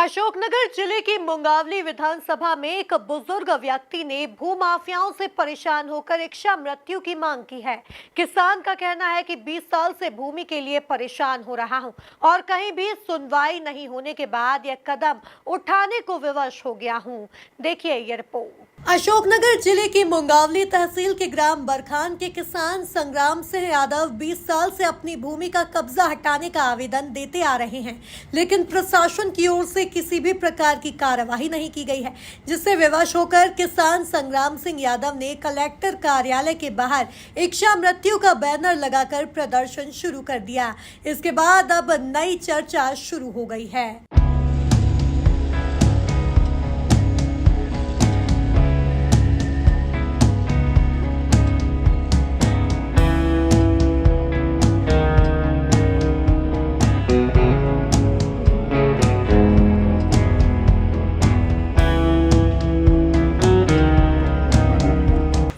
अशोकनगर जिले की मुंगावली विधानसभा में एक बुजुर्ग व्यक्ति ने भूमाफियाओं से परेशान होकर इच्छा मृत्यु की मांग की है। किसान का कहना है कि 20 साल से भूमि के लिए परेशान हो रहा हूं और कहीं भी सुनवाई नहीं होने के बाद यह कदम उठाने को विवश हो गया हूं। देखिए ये रिपोर्ट। अशोकनगर जिले की मुंगावली तहसील के ग्राम बरखान के किसान संग्राम सिंह यादव 20 साल से अपनी भूमि का कब्जा हटाने का आवेदन देते आ रहे हैं, लेकिन प्रशासन की ओर से किसी भी प्रकार की कार्यवाही नहीं की गई है, जिससे विवश होकर किसान संग्राम सिंह यादव ने कलेक्टर कार्यालय के बाहर इच्छा मृत्यु का बैनर लगाकर प्रदर्शन शुरू कर दिया। इसके बाद अब नई चर्चा शुरू हो गई है।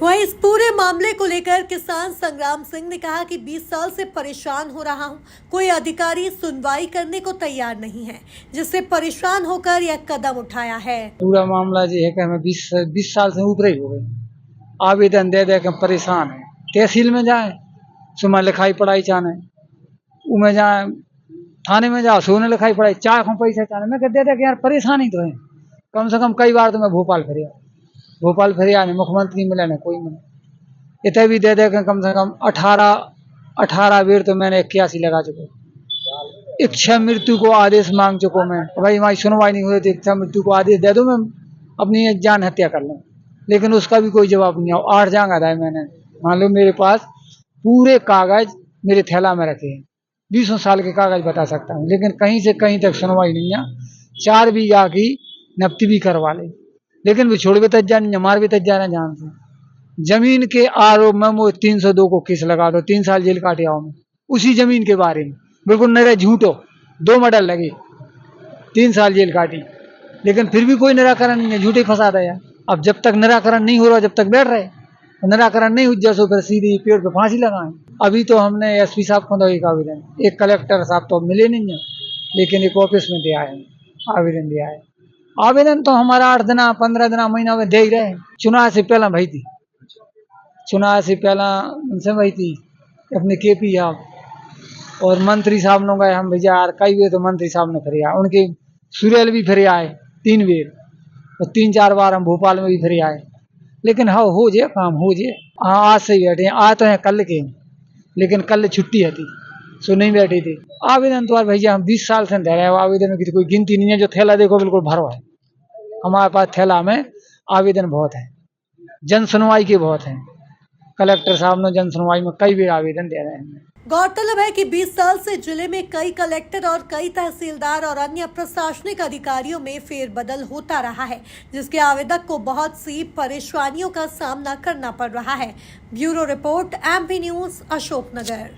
वहीं इस पूरे मामले को लेकर किसान संग्राम सिंह ने कहा कि 20 साल से परेशान हो रहा हूं, कोई अधिकारी सुनवाई करने को तैयार नहीं है, जिससे परेशान होकर यह कदम उठाया है। पूरा मामला ये है कि हमें 20 साल से ऊपर ही हो गए, आवेदन दे दे के परेशान है। तहसील में जाए सुबह लिखाई पढ़ाई चाहे, उमें जाए थाने में जाओ सोने लिखाई पढ़ाई चाहे पैसा चाहे, मैं दे दे के यार परेशानी तो है। कम से कम कई बार तो मैं भोपाल फिरिया नहीं, मुख्यमंत्री मिला नहीं, कोई मिला इतने भी दे दे के कम से कम 18 बेर तो मैंने 81 लगा चुका। इच्छा मृत्यु को आदेश मांग चुका मैं, भाई हमारी सुनवाई नहीं हुई तो इच्छा मृत्यु को आदेश दे दो, मैं अपनी जान हत्या कर लूँ, लेकिन उसका भी कोई जवाब नहीं आया। 8 जांग आया मैंने, मान लो मेरे पास पूरे कागज मेरे थैला में रखे हैं, 20 साल के कागज बता सकता हूँ, लेकिन कहीं से कहीं तक सुनवाई नहीं है। 4 बीघा की नफ्ती भी करवा ले, लेकिन वो छोड़ भी तक जाने, मार भी तक जाना जान से। जमीन के आरोप में वो 302 को केस लगा दो, 3 साल जेल काटे आओ में उसी जमीन के बारे में, बिल्कुल नरे झूठो 2 मर्डर लगे, 3 साल जेल काटी, लेकिन फिर भी कोई निराकरण नहीं है, झूठे फंसा दिया। अब जब तक निराकरण नहीं हो रहा, जब तक बैठ रहे, निराकरण नहीं हुआ सो फिर सीधी पेड़ पे फांसी लगाए। अभी तो हमने एसपी साहब को एक आवेदन, एक कलेक्टर साहब तो मिले नहीं है, लेकिन एक ऑफिस में दिया है, आवेदन दिया है। आवेदन तो हमारा 8 दिन 15 दिन महीना में दे ही रहे। चुनाव से पहला भाई थी, चुनाव से पहला उनसे भाई थी अपने केपी साहब और मंत्री साहब ने गए हम भैया यार, कई बेर तो मंत्री साहब ने फिर आए, उनके सूर्यल भी फिर आए 3 बेर और 3-4 बार हम भोपाल में भी फिर आए, लेकिन हाँ हो जाए काम हो जाए। हाँ आज से ही बैठे, आज तो है कल के, लेकिन कल छुट्टी है थी सो नहीं बैठे थे। आवेदन तो भैया हम 20 साल से दे रहे हैं, आवेदन की तो कोई गिनती नहीं है। जो थैला देखो बिल्कुल भरो है, हमारे पास थैला में आवेदन बहुत है, जन सुनवाई के बहुत है। कलेक्टर साहब ने जन सुनवाई में कई बार आवेदन दे रहे हैं। गौरतलब है कि 20 साल से जिले में कई कलेक्टर और कई तहसीलदार और अन्य प्रशासनिक अधिकारियों में फेरबदल होता रहा है, जिसके आवेदक को बहुत सी परेशानियों का सामना करना पड़ रहा है। Bureau report, MP news, Ashoknagar.